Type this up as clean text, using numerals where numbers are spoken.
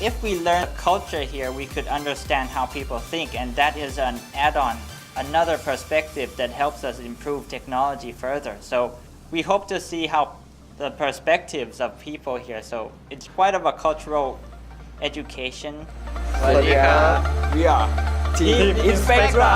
if we learn culture here, we could understand how people think, and that is an add-on, another perspective that helps us improve technology further. So we hope to see how the perspectives of people here. So it's quite of a cultural education. สวัสดีครับ We are Team inSpectra